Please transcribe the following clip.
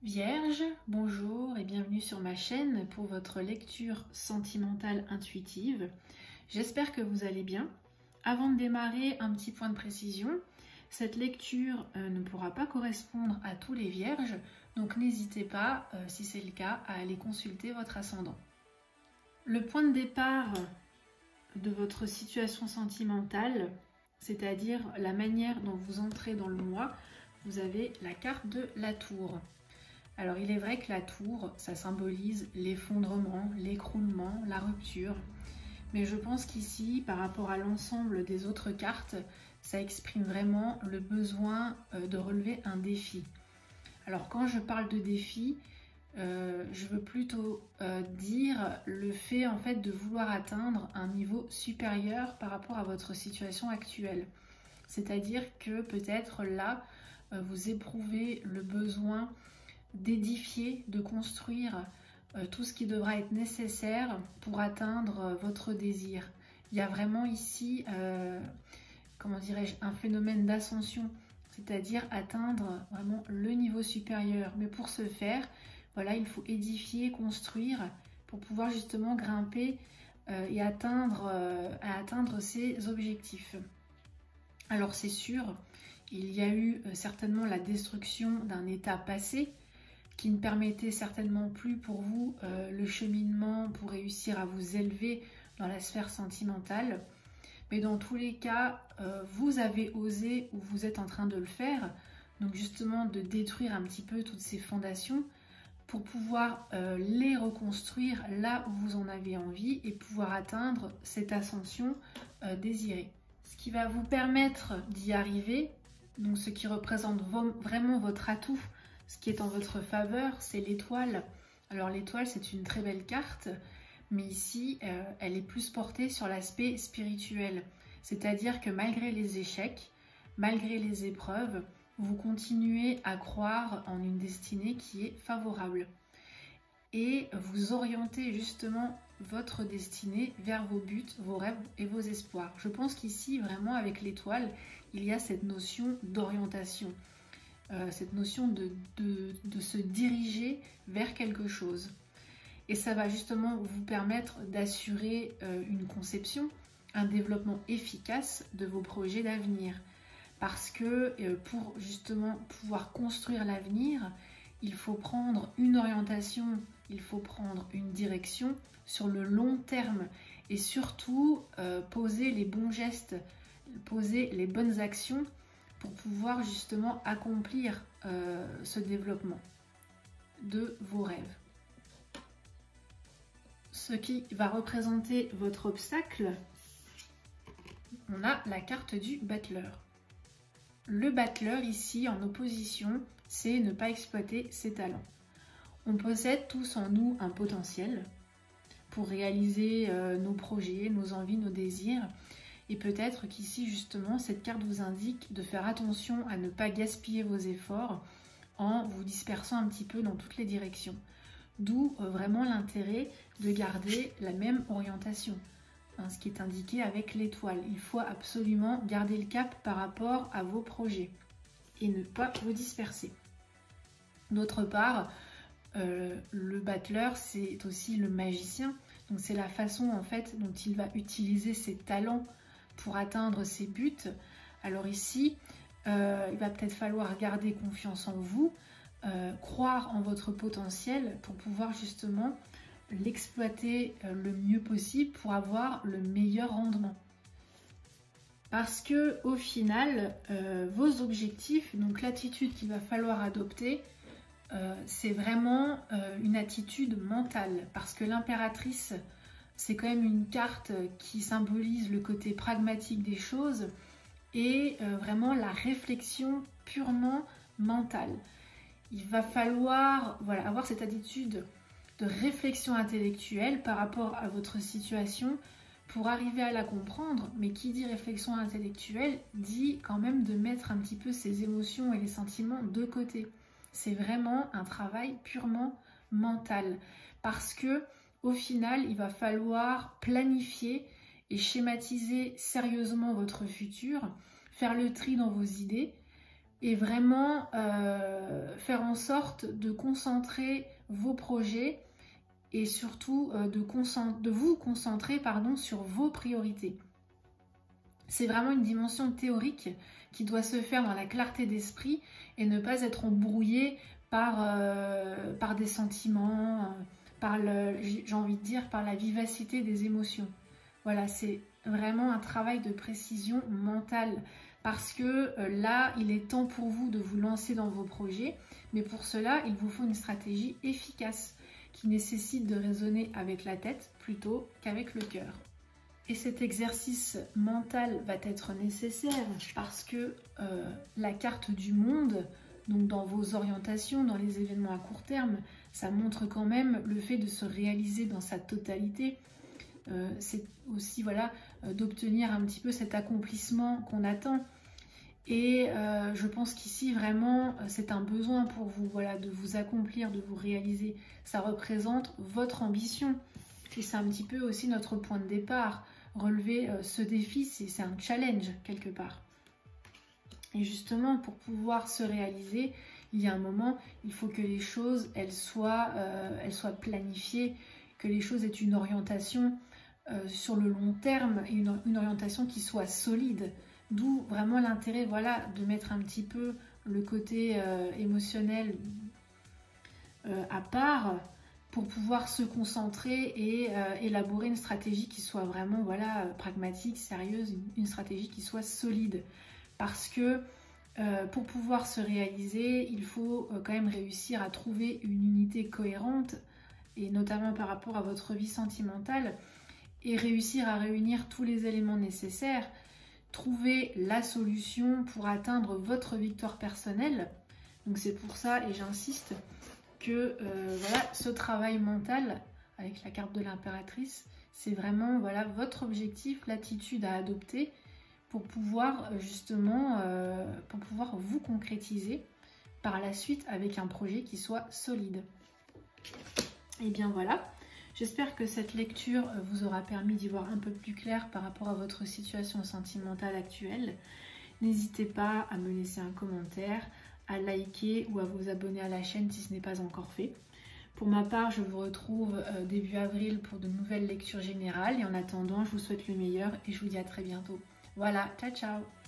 Vierge, bonjour et bienvenue sur ma chaîne pour votre lecture sentimentale intuitive. J'espère que vous allez bien. Avant de démarrer, un petit point de précision. Cette lecture ne pourra pas correspondre à tous les vierges, donc n'hésitez pas, si c'est le cas, à aller consulter votre ascendant. Le point de départ de votre situation sentimentale, c'est-à-dire la manière dont vous entrez dans le mois, vous avez la carte de la tour. Alors il est vrai que la tour, ça symbolise l'effondrement, l'écroulement, la rupture. Mais je pense qu'ici, par rapport à l'ensemble des autres cartes, ça exprime vraiment le besoin de relever un défi. Alors quand je parle de défi, je veux plutôt dire le fait en fait de vouloir atteindre un niveau supérieur par rapport à votre situation actuelle. C'est-à-dire que peut-être là, vous éprouvez le besoin d'édifier, de construire tout ce qui devra être nécessaire pour atteindre votre désir. Il y a vraiment ici, comment dirais-je, un phénomène d'ascension, c'est-à-dire atteindre vraiment le niveau supérieur. Mais pour ce faire, voilà, il faut édifier, construire pour pouvoir justement grimper et atteindre ses objectifs. Alors c'est sûr, il y a eu certainement la destruction d'un état passé, qui ne permettait certainement plus pour vous le cheminement pour réussir à vous élever dans la sphère sentimentale. Mais dans tous les cas, vous avez osé ou vous êtes en train de le faire, donc justement de détruire un petit peu toutes ces fondations pour pouvoir les reconstruire là où vous en avez envie et pouvoir atteindre cette ascension désirée. Ce qui va vous permettre d'y arriver, donc ce qui représente vraiment votre atout, ce qui est en votre faveur, c'est l'étoile. Alors l'étoile, c'est une très belle carte, mais ici, elle est plus portée sur l'aspect spirituel. C'est-à-dire que malgré les échecs, malgré les épreuves, vous continuez à croire en une destinée qui est favorable. Et vous orientez justement votre destinée vers vos buts, vos rêves et vos espoirs. Je pense qu'ici, vraiment, avec l'étoile, il y a cette notion d'orientation. Cette notion de se diriger vers quelque chose. Et ça va justement vous permettre d'assurer une conception, un développement efficace de vos projets d'avenir. Parce que pour justement pouvoir construire l'avenir, il faut prendre une orientation, il faut prendre une direction sur le long terme et surtout poser les bons gestes, poser les bonnes actions pour pouvoir justement accomplir ce développement de vos rêves. Ce qui va représenter votre obstacle, on a la carte du battleur. Le battleur ici en opposition, c'est ne pas exploiter ses talents. On possède tous en nous un potentiel pour réaliser nos projets, nos envies, nos désirs. Et peut-être qu'ici, justement, cette carte vous indique de faire attention à ne pas gaspiller vos efforts en vous dispersant un petit peu dans toutes les directions. D'où vraiment l'intérêt de garder la même orientation, hein, ce qui est indiqué avec l'étoile. Il faut absolument garder le cap par rapport à vos projets et ne pas vous disperser. D'autre part, le battleur, c'est aussi le magicien. Donc c'est la façon en fait dont il va utiliser ses talents pour atteindre ses buts. Alors ici, il va peut-être falloir garder confiance en vous, croire en votre potentiel pour pouvoir justement l'exploiter le mieux possible pour avoir le meilleur rendement. Parce que au final, vos objectifs, donc l'attitude qu'il va falloir adopter, c'est vraiment une attitude mentale. Parce que l'impératrice, c'est quand même une carte qui symbolise le côté pragmatique des choses et vraiment la réflexion purement mentale. Il va falloir avoir cette attitude de réflexion intellectuelle par rapport à votre situation pour arriver à la comprendre. Mais qui dit réflexion intellectuelle dit quand même de mettre un petit peu ses émotions et les sentiments de côté. C'est vraiment un travail purement mental parce que au final, il va falloir planifier et schématiser sérieusement votre futur, faire le tri dans vos idées et vraiment faire en sorte de concentrer vos projets et surtout de vous concentrer sur vos priorités. C'est vraiment une dimension théorique qui doit se faire dans la clarté d'esprit et ne pas être embrouillé par des sentiments, j'ai envie de dire, par la vivacité des émotions. Voilà, c'est vraiment un travail de précision mentale parce que là, il est temps pour vous de vous lancer dans vos projets, mais pour cela, il vous faut une stratégie efficace qui nécessite de raisonner avec la tête plutôt qu'avec le cœur. Et cet exercice mental va être nécessaire parce que la carte du monde, donc dans vos orientations, dans les événements à court terme, ça montre quand même le fait de se réaliser dans sa totalité. C'est aussi voilà, d'obtenir un petit peu cet accomplissement qu'on attend. Et je pense qu'ici, vraiment, c'est un besoin pour vous, voilà, de vous accomplir, de vous réaliser. Ça représente votre ambition. Et c'est un petit peu aussi notre point de départ. Relever ce défi, c'est un challenge quelque part. Et justement, pour pouvoir se réaliser, il y a un moment, il faut que les choses, elles soient planifiées, que les choses aient une orientation sur le long terme, et une orientation qui soit solide. D'où vraiment l'intérêt, voilà, de mettre un petit peu le côté émotionnel à part pour pouvoir se concentrer et élaborer une stratégie qui soit vraiment voilà, pragmatique, sérieuse, une stratégie qui soit solide. Parce que pour pouvoir se réaliser, il faut quand même réussir à trouver une unité cohérente, et notamment par rapport à votre vie sentimentale, et réussir à réunir tous les éléments nécessaires, trouver la solution pour atteindre votre victoire personnelle. Donc c'est pour ça, et j'insiste, que voilà, ce travail mental avec la carte de l'impératrice, c'est vraiment voilà, votre objectif, l'attitude à adopter pour pouvoir justement pour pouvoir vous concrétiser par la suite avec un projet qui soit solide. Et bien voilà, j'espère que cette lecture vous aura permis d'y voir un peu plus clair par rapport à votre situation sentimentale actuelle. N'hésitez pas à me laisser un commentaire, à liker ou à vous abonner à la chaîne si ce n'est pas encore fait. Pour ma part, je vous retrouve début avril pour de nouvelles lectures générales. Et en attendant, je vous souhaite le meilleur et je vous dis à très bientôt. Voilà, ciao ciao!